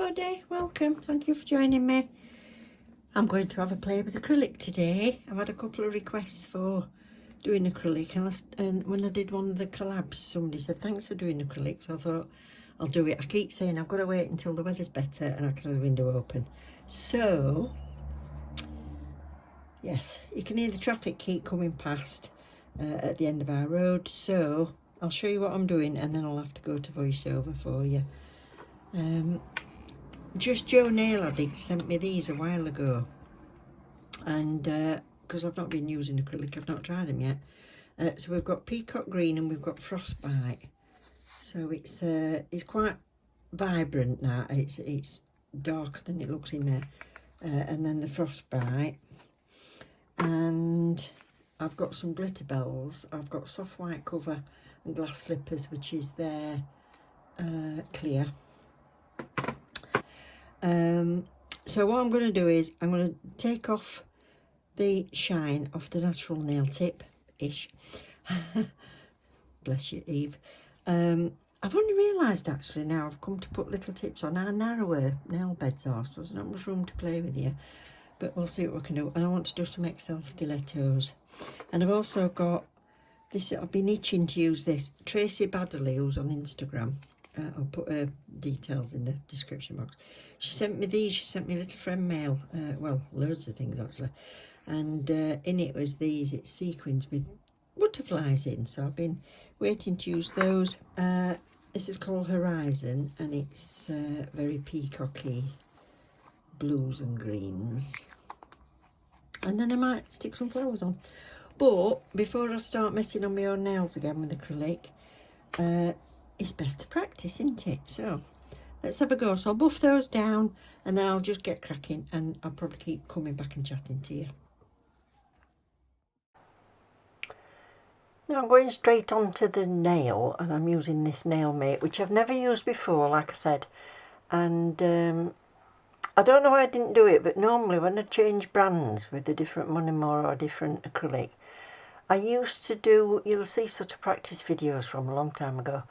everybody, welcome, thank you for joining me. I'm going to have a play with acrylic today. I've had a couple of requests for doing acrylic, and when I did one of the collabs, somebody said thanks for doing acrylic, so I thought I'll do it. I keep saying I've got to wait until the weather's better and I can have the window open. So yes, you can hear the traffic keep coming past at the end of our road, so I'll show you what I'm doing and then I'll have to go to voiceover for you. Just Joe Nail Addict sent me these a while ago, and because I've not been using acrylic, I've not tried them yet. So we've got peacock green and we've got frostbite. So it's quite vibrant now. It's darker than it looks in there. And then the frostbite, and I've got some Glitterbels. I've got soft white cover and glass slippers, which is their clear. So what I'm going to do is I'm going to take off the shine off the natural nail tip-ish. Bless you, Eve. I've only realised actually now I've come to put little tips on how narrower nail beds are, so there's not much room to play with here. But we'll see what we can do. And I want to do some XL stilettos. And I've also got this, I've been itching to use this. Tracy Baddeley, who's on Instagram. I'll put her details in the description box. She sent me these. She sent me a little friend mail. Well, loads of things actually. And in it was these. It's sequins with butterflies in. So I've been waiting to use those. This is called Horizon, and it's very peacocky blues and greens. And then I might stick some flowers on. But before I start messing on my own nails again with acrylic, it's best to practice, isn't it? So let's have a go. So I'll buff those down and then I'll just get cracking, and I'll probably keep coming back and chatting to you. Now I'm going straight onto the nail, and I'm using this nail mate, which I've never used before, like I said. And I don't know why I didn't do it, but normally when I change brands with a different monomer or a different acrylic, I used to do, you'll see sort of practice videos from a long time ago,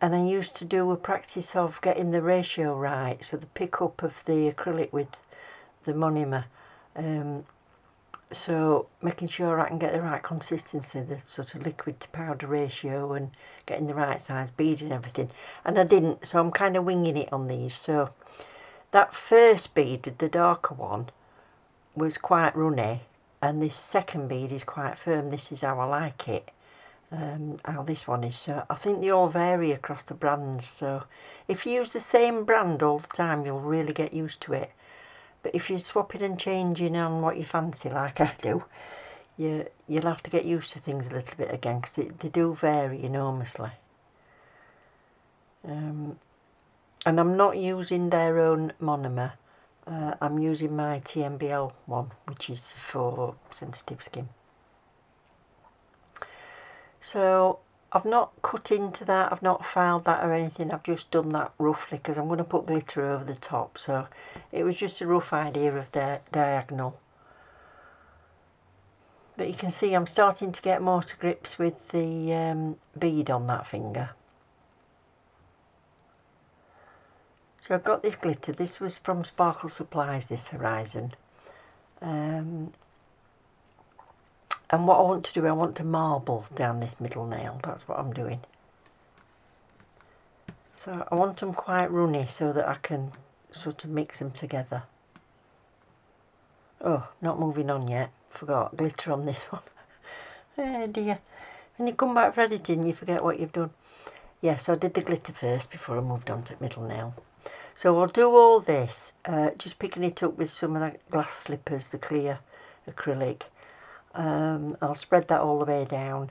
and I used to do a practice of getting the ratio right, so the pickup of the acrylic with the monomer, so making sure I can get the right consistency, the sort of liquid to powder ratio, and getting the right size bead and everything, and I didn't, so I'm kind of winging it on these. So that first bead with the darker one was quite runny, and this second bead is quite firm. This is how I like it. How this one is. So I think they all vary across the brands, so if you use the same brand all the time you'll really get used to it, but if you're swapping and changing on what you fancy like I do, you'll have to get used to things a little bit again, because they do vary enormously. And I'm not using their own monomer. I'm using my TMBL one, which is for sensitive skin. So I've not cut into that, I've not filed that or anything, I've just done that roughly because I'm going to put glitter over the top, so it was just a rough idea of the diagonal. But you can see I'm starting to get more to grips with the bead on that finger. So I've got this glitter. This was from Sparkle Supplies, this Horizon. And what I want to do, I want to marble down this middle nail. That's what I'm doing. So I want them quite runny so that I can sort of mix them together. Oh, not moving on yet. Forgot glitter on this one. Oh dear. When you come back for editing, you forget what you've done. Yeah, so I did the glitter first before I moved on to middle nail. So I'll do all this, just picking it up with some of the glass slippers, the clear acrylic. I'll spread that all the way down,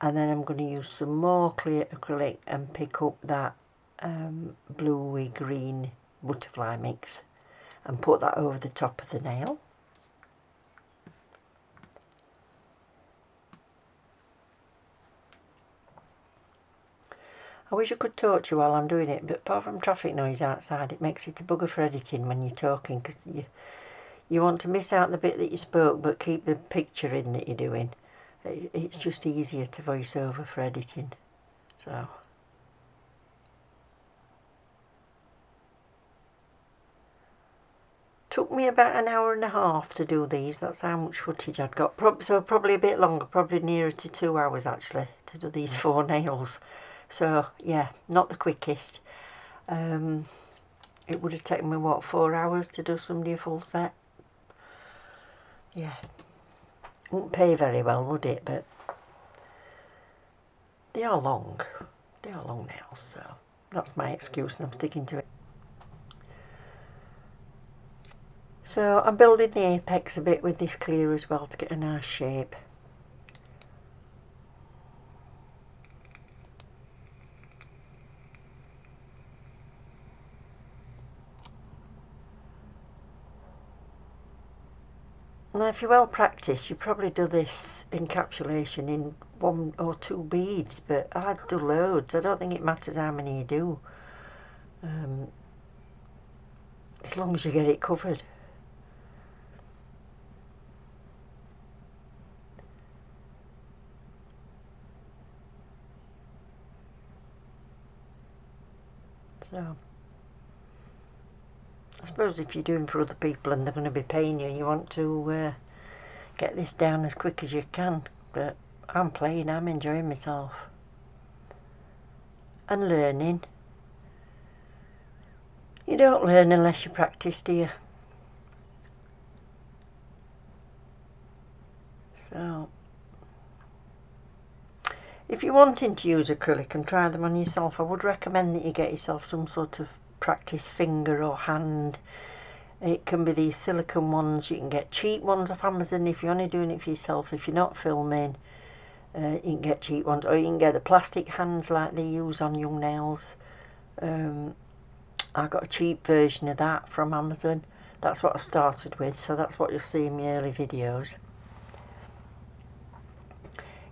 and then I'm going to use some more clear acrylic and pick up that bluey green butterfly mix and put that over the top of the nail. I wish I could talk to you while I'm doing it, but apart from traffic noise outside, it makes it a bugger for editing when you're talking, because you want to miss out the bit that you spoke but keep the picture in that you're doing. It's just easier to voice over for editing. So took me about an hour and a half to do these. That's how much footage I'd got. So probably a bit longer, probably nearer to 2 hours actually to do these 4 nails. So yeah, not the quickest. It would have taken me what, 4 hours to do somebody a full set. Yeah, wouldn't pay very well, would it? But they are long. They are long nails, so that's my excuse and I'm sticking to it. So I'm building the apex a bit with this clear as well to get a nice shape. Now if you're well practiced, you probably do this encapsulation in 1 or 2 beads, but I do loads. I don't think it matters how many you do, as long as you get it covered. So I suppose if you're doing for other people and they're going to be paying you, you want to get this down as quick as you can. But I'm playing, I'm enjoying myself and learning. You don't learn unless you practice, do you? So if you're wanting to use acrylic and try them on yourself, I would recommend that you get yourself some sort of practice finger or hand. It can be these silicone ones. You can get cheap ones off Amazon if you're only doing it for yourself. If you're not filming, you can get cheap ones, or you can get the plastic hands like they use on young nails. I got a cheap version of that from Amazon. That's what I started with, so that's what you'll see in my early videos.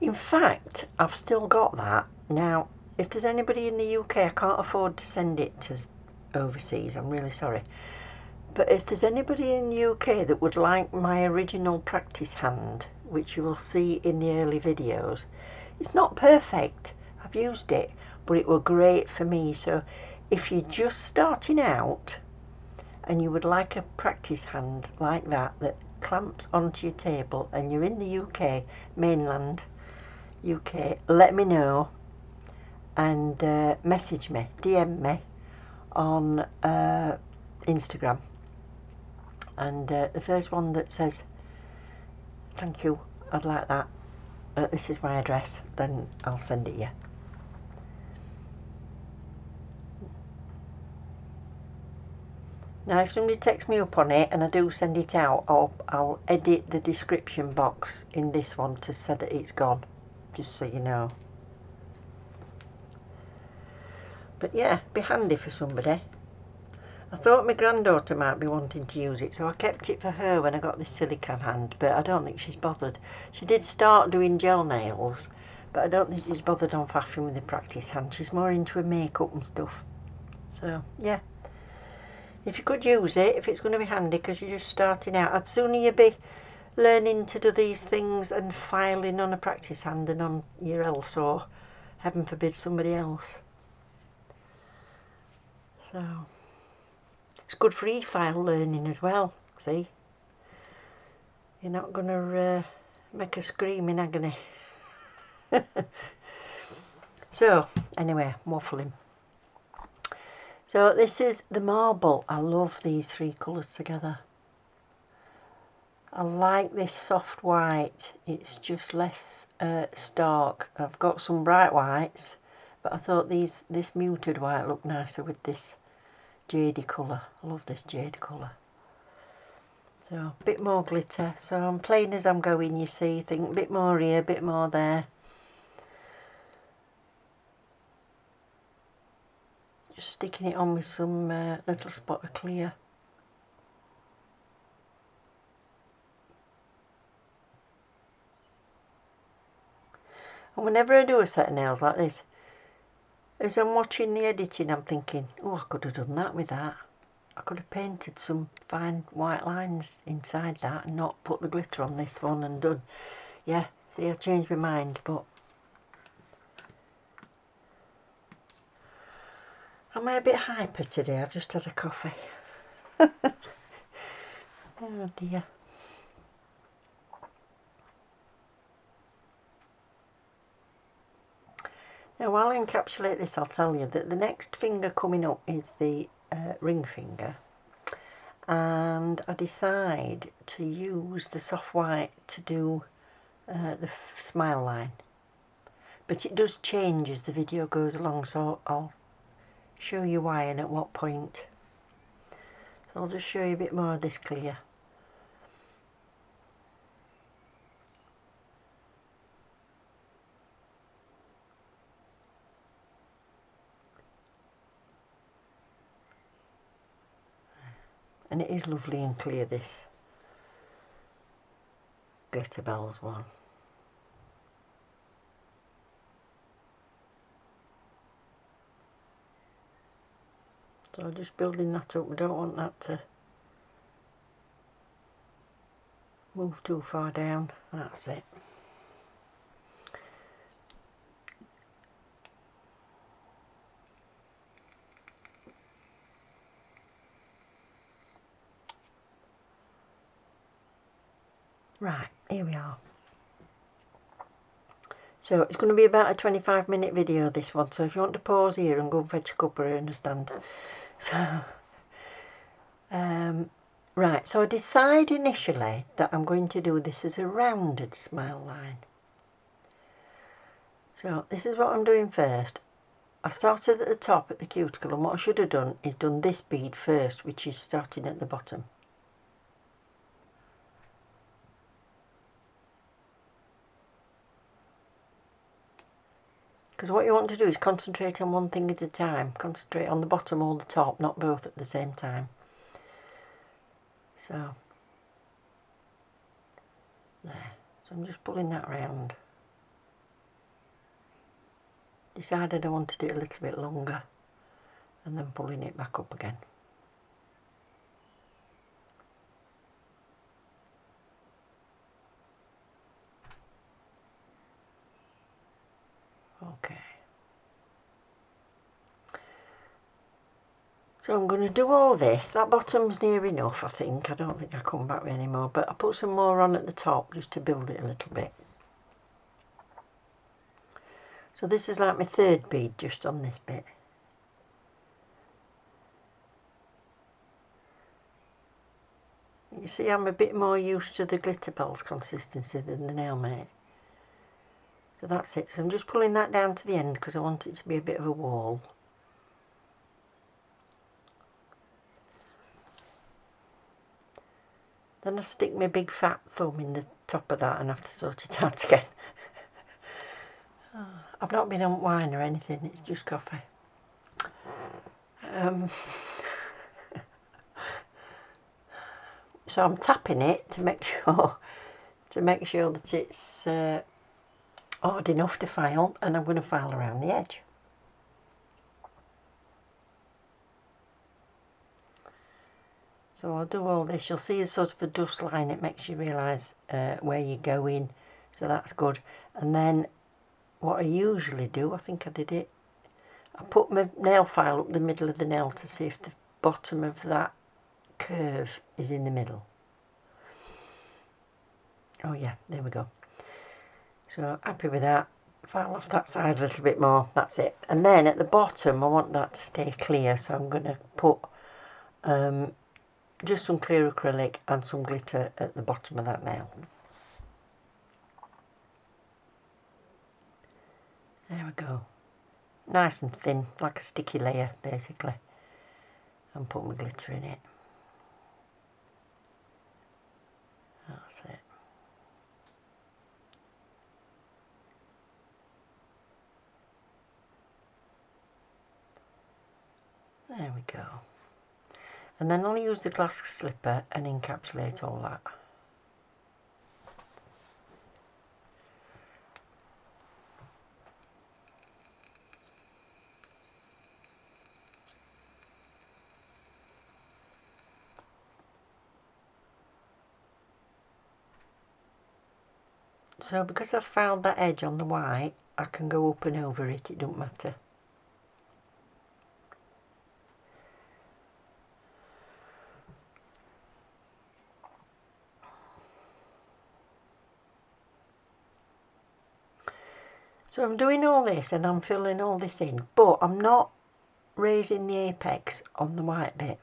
In fact, I've still got that. Now, if there's anybody in the UK, I can't afford to send it to overseas, I'm really sorry. But if there's anybody in the UK that would like my original practice hand, which you will see in the early videos, it's not perfect. I've used it, but it were great for me. So if you're just starting out and you would like a practice hand like that clamps onto your table and you're in the UK, mainland UK, let me know and message me, DM me on Instagram, and the first one that says thank you, I'd like that, this is my address, then I'll send it you. Now if somebody takes me up on it and I do send it out, I'll edit the description box in this one to say that it's gone, just so you know. But yeah, be handy for somebody. I thought my granddaughter might be wanting to use it, so I kept it for her when I got this silicone hand, but I don't think she's bothered. She did start doing gel nails, but I don't think she's bothered on faffing with the practice hand. She's more into her makeup and stuff. So yeah, if you could use it, if it's going to be handy because you're just starting out, I'd sooner you be learning to do these things and filing on a practice hand than on your else, or heaven forbid somebody else. So it's good for e-file learning as well, see? You're not going to make a screaming agony. So, anyway, waffling. So this is the marble. I love these 3 colours together. I like this soft white. It's just less stark. I've got some bright whites, but I thought this muted white looked nicer with this jadey colour. I love this jade colour. So a bit more glitter. So I'm playing as I'm going, you see. Think a bit more here, a bit more there. Just sticking it on with some little spot of clear. And whenever I do a set of nails like this, as I'm watching the editing, I'm thinking, oh, I could have done that with that. I could have painted some fine white lines inside that and not put the glitter on this one and done. Yeah, see, I changed my mind, but am I a bit hyper today? I've just had a coffee. Oh dear. Now while I encapsulate this, I'll tell you that the next finger coming up is the ring finger, and I decide to use the soft white to do the smile line, but it does change as the video goes along, so I'll show you why and at what point. So I'll just show you a bit more of this clear. And it is lovely and clear, this Glitterbels one. So just building that up. We don't want that to move too far down. That's it. Right, here we are. So it's going to be about a 25-minute video, this one, so if you want to pause here and go and fetch a cuppa, I understand. So right, so I decide initially that I'm going to do this as a rounded smile line. So this is what I'm doing first. I started at the top at the cuticle, and what I should have done is done this bead first, which is starting at the bottom. Because what you want to do is concentrate on one thing at a time. Concentrate on the bottom or the top, not both at the same time. So, there. So I'm just pulling that round. Decided I wanted it a little bit longer, and then pulling it back up again. Okay. So I'm going to do all this. That bottom's near enough, I think. I don't think I'll come back with any more, but I'll put some more on at the top just to build it a little bit. So this is like my third bead just on this bit. You see, I'm a bit more used to the Glitterbels consistency than the Nailmate. So that's it. So I'm just pulling that down to the end because I want it to be a bit of a wall. Then I stick my big fat thumb in the top of that and have to sort it out again. I've not been on wine or anything, it's just coffee. So I'm tapping it to make sure that it's hard enough to file, and I'm going to file around the edge. So I'll do all this. You'll see a sort of a dust line. It makes you realise where you're going, so that's good. And then what I usually do, I think I did it, I put my nail file up the middle of the nail to see if the bottom of that curve is in the middle. Oh yeah, there we go. So happy with that. File off that side a little bit more, that's it. And then at the bottom I want that to stay clear, so I'm going to put just some clear acrylic and some glitter at the bottom of that nail. There we go. Nice and thin, like a sticky layer basically. And put my glitter in it. That's it. There we go. And then I'll use the glass slipper and encapsulate all that. So because I've found that edge on the white, I can go up and over it, it don't matter. So I'm doing all this and I'm filling all this in, but I'm not raising the apex on the white bit.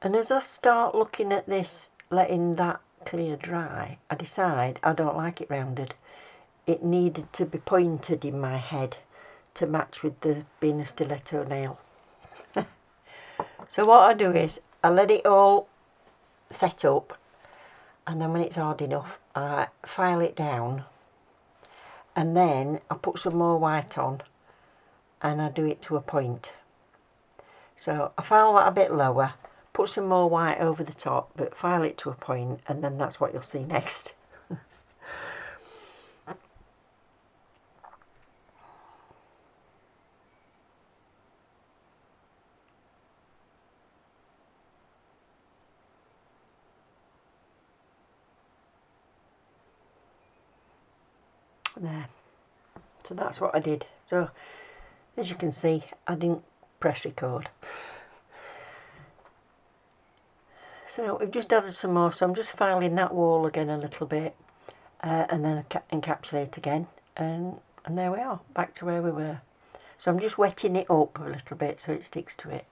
And as I start looking at this, letting that clear dry, I decide I don't like it rounded. It needed to be pointed in my head to match with the being a stiletto nail. So what I do is I let it all set up, and then when it's hard enough I file it down, and then I put some more white on and I do it to a point. So I file that a bit lower, put some more white over the top, but file it to a point, and then that's what you'll see next. There. So that's what I did. So as you can see, I didn't press record. So we've just added some more, so I'm just filing that wall again a little bit, and then encapsulate again, and there we are, back to where we were. So I'm just wetting it up a little bit so it sticks to it.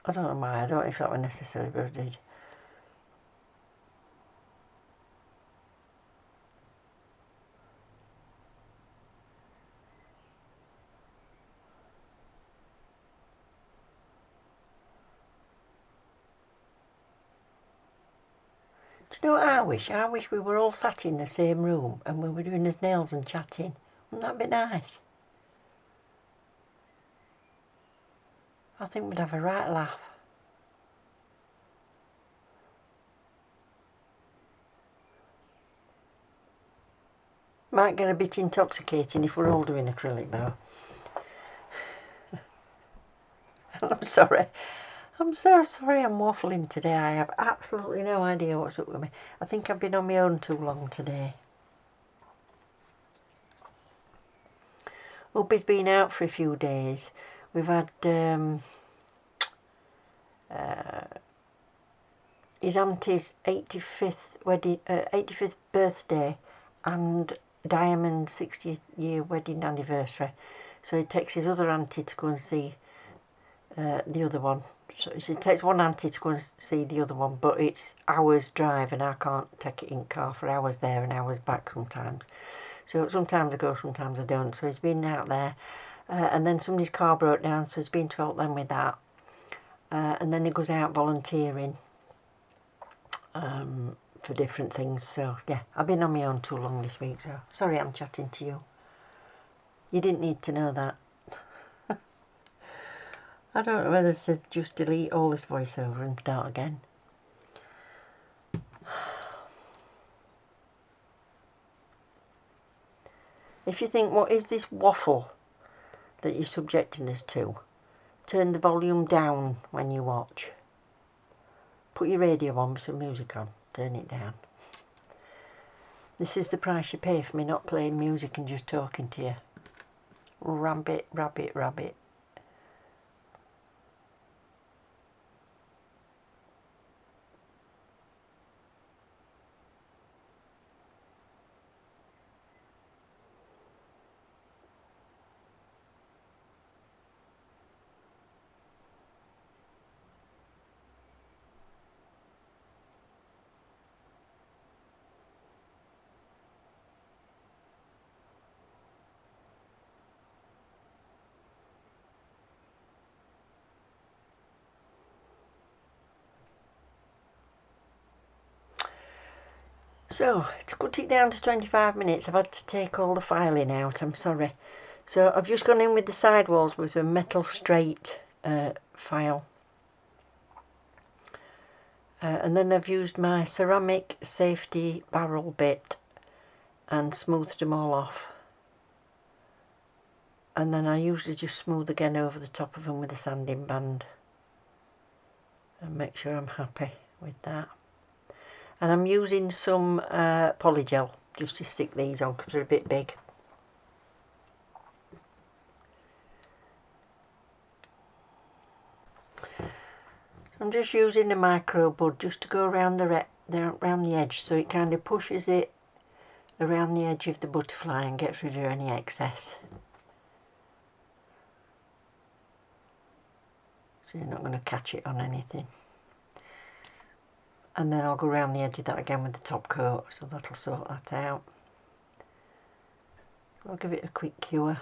I don't know why, I don't know if that was necessary, but I did. Do you know what I wish? I wish we were all sat in the same room and we were doing his nails and chatting. Wouldn't that be nice? I think we'd have a right laugh. Might get a bit intoxicating if we're all doing acrylic though. I'm sorry. I'm so sorry I'm waffling today. I have absolutely no idea what's up with me. I think I've been on my own too long today. Hubby's been out for a few days. We've had his auntie's 85th birthday and Diamond's 60th year wedding anniversary. So he takes his other auntie to go and see the other one. So he takes one auntie to go and see the other one, but it's hours drive and I can't take it in car for hours there and hours back sometimes. So sometimes I go, sometimes I don't. So he's been out there, and then somebody's car broke down, so he's been to help them with that. And then he goes out volunteering for different things. So yeah, I've been on my own too long this week, so sorry I'm chatting to you. You didn't need to know that. I don't know whether to just delete all this voiceover and start again. If you think, what is this waffle that you're subjecting us to? Turn the volume down when you watch. Put your radio on with some music on. Turn it down. This is the price you pay for me not playing music and just talking to you. Rabbit, rabbit, rabbit. So, to cut it down to 25 minutes, I've had to take all the filing out, I'm sorry. So, I've just gone in with the sidewalls with a metal straight file. And then I've used my ceramic safety barrel bit and smoothed them all off. And then I usually just smooth again over the top of them with a sanding band. And make sure I'm happy with that. And I'm using some polygel just to stick these on because they're a bit big. I'm just using the micro bud just to go around the there around the edge, so it kind of pushes it around the edge of the butterfly and gets rid of any excess. So you're not going to catch it on anything. And then I'll go around the edge of that again with the top coat, so that'll sort that out. I'll give it a quick cure,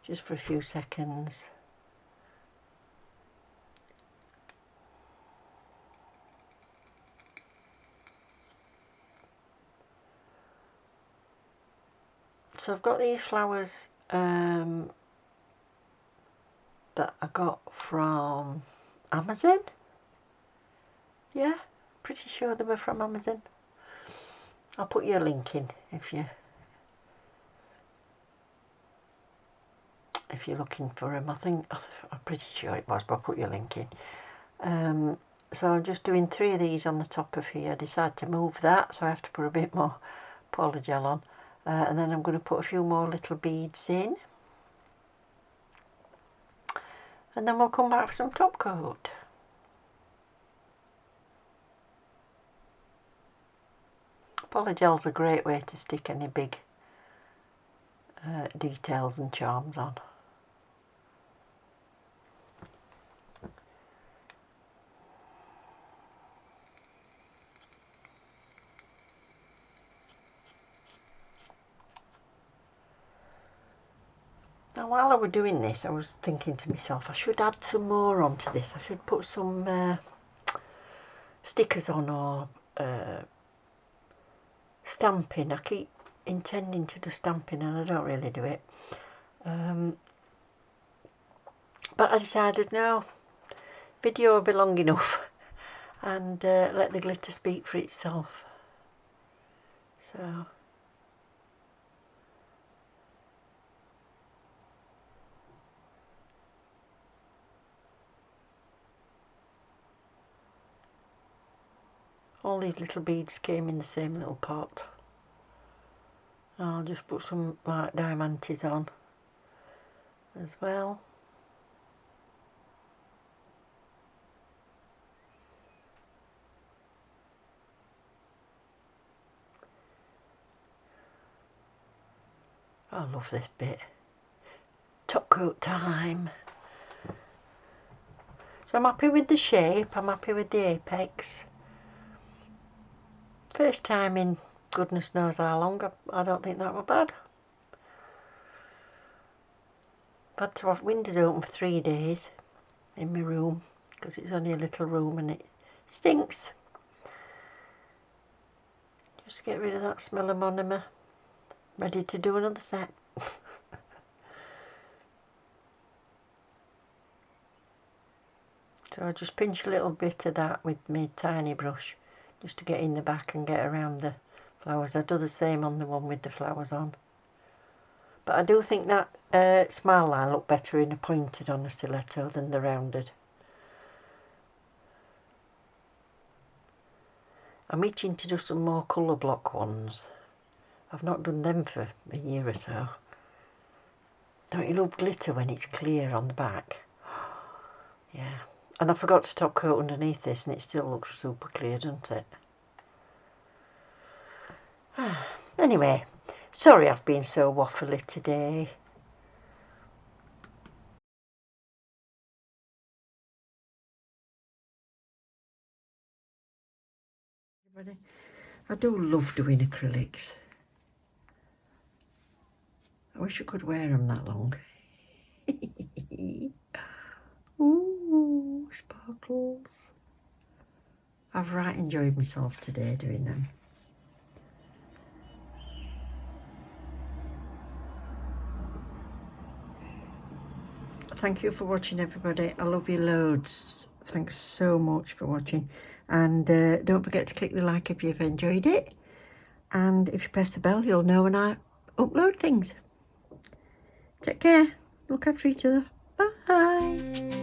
just for a few seconds. So I've got these flowers that I got from Amazon. Yeah, pretty sure they were from Amazon. I'll put you a link in if you're looking for them. I'm pretty sure it was, but I'll put you a link in. So I'm just doing 3 of these on the top of here. I decided to move that, so I have to put a bit more polygel on. And then I'm going to put a few more little beads in. And then we'll come back for some top coat. Polygel's a great way to stick any big details and charms on. Now while I was doing this, I was thinking to myself, I should add some more onto this. I should put some stickers on, or stamping. I keep intending to do stamping and I don't really do it. But I decided no, video will be long enough, and let the glitter speak for itself. So all these little beads came in the same little pot. I'll just put some like diamantes on as well. I love this bit. Top coat time. So I'm happy with the shape, I'm happy with the apex. First time in goodness knows how long, I don't think that was bad. I've had to have windows open for 3 days in my room, because it's only a little room and it stinks. Just to get rid of that smell of monomer. Ready to do another set. So I just pinch a little bit of that with my tiny brush, just to get in the back and get around the flowers. I do the same on the one with the flowers on. But I do think that smile line looked better in a pointed on a stiletto than the rounded. I'm itching to do some more colour block ones. I've not done them for a year or so. Don't you love glitter when it's clear on the back? Yeah. And I forgot to top coat underneath this, and it still looks super clear, doesn't it? Anyway, sorry I've been so waffly today. I do love doing acrylics. I wish I could wear them that long. Ooh, sparkles. I've right enjoyed myself today doing them. Thank you for watching, everybody. I love you loads. Thanks so much for watching. And don't forget to click the like if you've enjoyed it. And if you press the bell, you'll know when I upload things. Take care. Look after each other. Bye.